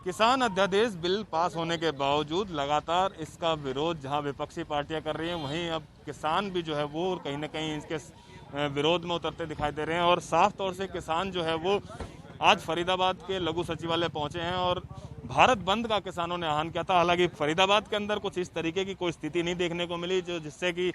किसान अध्यादेश bill pass होने के बावजूद लगातार इसका विरोध जहां विपक्षी पार्टियां कर रही हैं, वहीं अब किसान भी जो है वो कहीं ना कहीं इसके विरोध में उतरते दिखाई दे रहे हैं। और साफ तौर से किसान जो है वो आज फरीदाबाद के लघु सचिवालय पहुंचे हैं और भारत बंद का किसानों ने आह्वान किया था। हालांकि फरीदाबाद के अंदर कुछ इस तरीके की कोई स्थिति नहीं देखने को मिली जो जिससे कि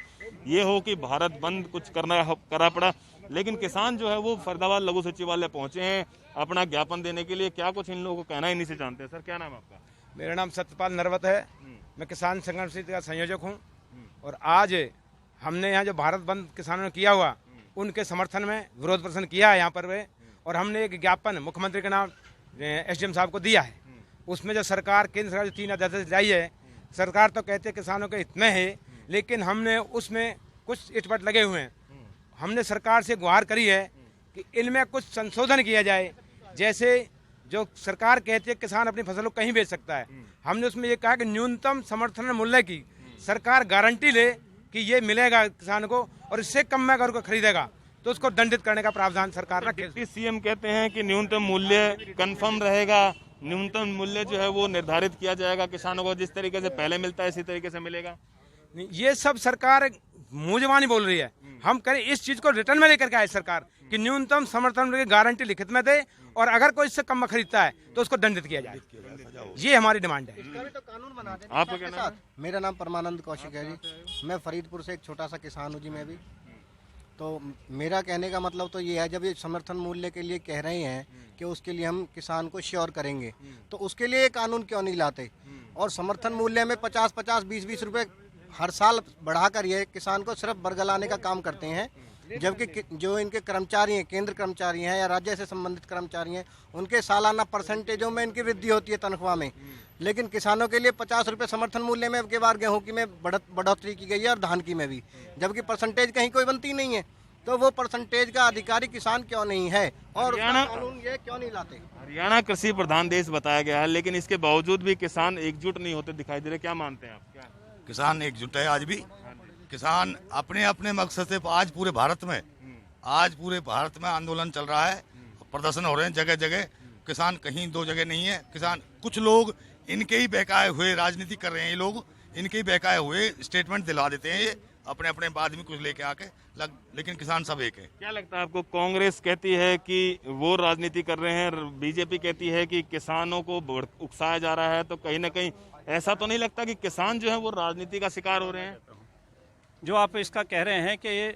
ये हो कि भारत बंद कुछ करा पड़ा, लेकिन किसान जो है वो फरीदाबाद लघु सचिवालय पहुंचे हैं अपना ज्ञापन देने के लिए। क्या कुछ इन लोगों को कहना, इन्हीं से जानते हैं। सर, क्या नाम है आपका? मेरा नाम सत्यपाल नरवत है। मैं किसान संगठन समिति का संयोजक हूं और आज हमने यहाँ जो भारत बंद किसानों ने किया हुआ उनके समर्थन में विरोध प्रदर्शन किया है यहाँ पर वे, और हमने एक ज्ञापन मुख्यमंत्री के नाम एसडीएम साहब को दिया है। उसमें जो सरकार, केंद्र सरकार जो 3 अध्यादेश लाई है, सरकार तो कहते हैं किसानों के हित में है, लेकिन हमने उसमें कुछ इटपट लगे हुए हैं। हमने सरकार से गुहार करी है कि इनमें कुछ संशोधन किया जाए। जैसे जो सरकार कहती है किसान अपनी फसल को कहीं बेच सकता है, हमने उसमें ये कहा कि न्यूनतम समर्थन मूल्य की सरकार गारंटी ले कि ये मिलेगा किसान को, और इससे कम में अगर को खरीदेगा तो उसको दंडित करने का प्रावधान सरकार ने। डिप्टी सीएम कहते हैं कि न्यूनतम मूल्य कंफर्म रहेगा, न्यूनतम मूल्य जो है वो निर्धारित किया जाएगा, किसानों को जिस तरीके से पहले मिलता है इसी तरीके से मिलेगा। ये सब सरकार मुंह जबानी बोल रही है। हम करें इस चीज को रिटर्न में लेकर के आए सरकार कि न्यूनतम समर्थन मूल्य की गारंटी लिखित में दे, और अगर कोई इससे कम में खरीदता है तो उसको दंडित किया जाए। ये हमारी डिमांड है। तो कानून बना दें। आपका क्या नाम है? मेरा नाम परमानंद कौशिक है जी। मैं फरीदपुर से एक छोटा सा किसान हूँ जी। मैं भी तो मेरा कहने का मतलब तो ये है, जब ये समर्थन मूल्य के लिए कह रहे हैं कि उसके लिए हम किसान को श्योर करेंगे, तो उसके लिए कानून क्यों नहीं लाते? और समर्थन मूल्य में 50-50, 20-20 रुपए हर साल बढ़ाकर ये किसान को सिर्फ बरगलाने का काम करते हैं, जबकि जो इनके कर्मचारी हैं, केंद्र कर्मचारी हैं या राज्य से संबंधित कर्मचारी हैं, उनके सालाना परसेंटेजों में इनकी वृद्धि होती है तनख्वाह में। लेकिन किसानों के लिए 50 रुपये समर्थन मूल्य में के बार गेहूं की में बढ़ोतरी की गई है और धान की में भी, जबकि परसेंटेज कहीं कोई बनती नहीं है। तो वो परसेंटेज का अधिकारी किसान क्यों नहीं है और कानून ये क्यों नहीं लाते? हरियाणा कृषि प्रधान देश बताया गया है, लेकिन इसके बावजूद भी किसान एकजुट नहीं होते दिखाई दे रहे। क्या मानते हैं आप? क्या किसान एकजुट है आज भी? किसान अपने अपने मकसद से आज पूरे भारत में आंदोलन चल रहा है, प्रदर्शन हो रहे हैं जगह जगह। किसान कहीं 2 जगह नहीं है। किसान, कुछ लोग इनके ही बहकाए हुए राजनीति कर रहे हैं, ये लोग इनके ही बहकाए हुए स्टेटमेंट दिला देते हैं, ये अपने अपने बाद में कुछ लेके आके लेकिन किसान सब एक है। क्या लगता है आपको? कांग्रेस कहती है कि वो राजनीति कर रहे हैं, बीजेपी कहती है कि किसानों को उकसाया जा रहा है, तो कहीं ना कहीं ऐसा तो नहीं लगता कि किसान जो है वो राजनीति का शिकार हो रहे हैं? जो आप इसका कह रहे हैं कि ये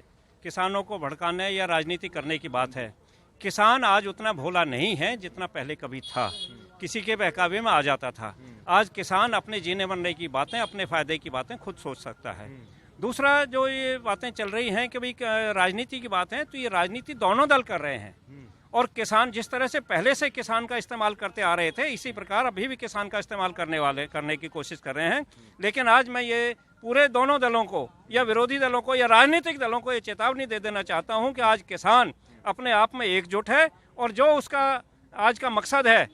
किसानों को भड़काने या राजनीति करने की बात है, किसान आज उतना भोला नहीं है जितना पहले कभी था, किसी के बहकावे में आ जाता था। आज किसान अपने जीने मरने की बातें, अपने फायदे की बातें खुद सोच सकता है। दूसरा, जो ये बातें चल रही हैं कि भाई राजनीति की बात है, तो ये राजनीति दोनों दल कर रहे हैं, और किसान जिस तरह से पहले से किसान का इस्तेमाल करते आ रहे थे, इसी प्रकार अभी भी किसान का इस्तेमाल करने की कोशिश कर रहे हैं। लेकिन आज मैं ये पूरे दोनों दलों को या विरोधी दलों को या राजनीतिक दलों को ये चेतावनी दे देना चाहता हूं कि आज किसान अपने आप में एकजुट है और जो उसका आज का मकसद है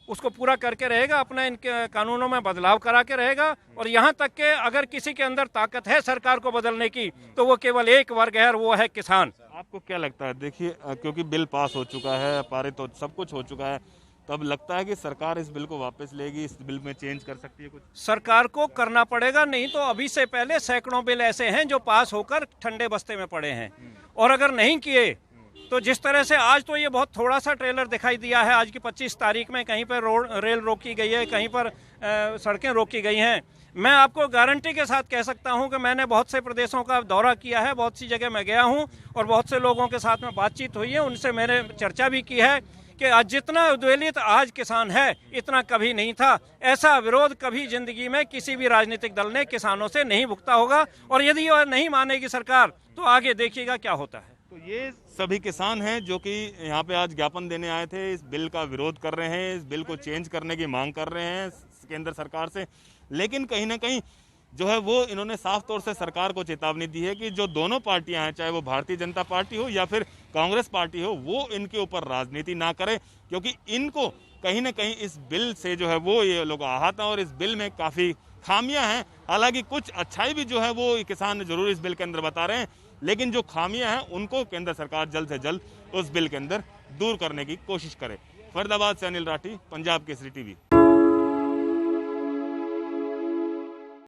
उसको पूरा करके रहेगा, अपने इनके कानूनों में बदलाव करा के रहेगा। और यहाँ तक कि अगर किसी के अंदर ताकत है सरकार को बदलने की, तो वो केवल एक वर्ग है और वो है किसान। आपको क्या लगता है? देखिए, क्योंकि बिल पास हो चुका है, पारित तो सब कुछ हो चुका है, तब लगता है कि सरकार इस बिल को वापस लेगी, इस बिल में चेंज कर सकती है कुछ? सरकार को करना पड़ेगा, नहीं तो अभी से पहले सैकड़ों बिल ऐसे हैं जो पास होकर ठंडे बस्ते में पड़े हैं, और अगर नहीं किए तो जिस तरह से आज तो ये बहुत थोड़ा सा ट्रेलर दिखाई दिया है। आज की 25 तारीख में कहीं पर रेल रोकी गई है, कहीं पर सड़कें रोकी गई हैं। मैं आपको गारंटी के साथ कह सकता हूं कि मैंने बहुत से प्रदेशों का दौरा किया है, बहुत सी जगह मैं गया हूं और बहुत से लोगों के साथ में बातचीत हुई है, उनसे मैंने चर्चा भी की है कि आज जितना उद्वेलित आज किसान है इतना कभी नहीं था। ऐसा विरोध कभी जिंदगी में किसी भी राजनीतिक दल ने किसानों से नहीं भुगता होगा, और यदि वह नहीं मानेगी सरकार तो आगे देखिएगा क्या होता है। तो ये सभी किसान हैं जो कि यहाँ पे आज ज्ञापन देने आए थे, इस बिल का विरोध कर रहे हैं, इस बिल को चेंज करने की मांग कर रहे हैं केंद्र सरकार से। लेकिन कहीं ना कहीं जो है वो इन्होंने साफ तौर से सरकार को चेतावनी दी है कि जो दोनों पार्टियां हैं, चाहे वो भारतीय जनता पार्टी हो या फिर कांग्रेस पार्टी हो, वो इनके ऊपर राजनीति ना करे, क्योंकि इनको कहीं ना कहीं इस बिल से जो है वो ये लोग आहत हैं और इस बिल में काफ़ी खामियां हैं। हालांकि कुछ अच्छाई भी जो है वो किसान जरूर इस बिल के अंदर बता रहे हैं, लेकिन जो खामियां हैं उनको केंद्र सरकार जल्द से जल्द उस बिल के अंदर दूर करने की कोशिश करे। फरीदाबाद से अनिल राठी, पंजाब केसरी टीवी।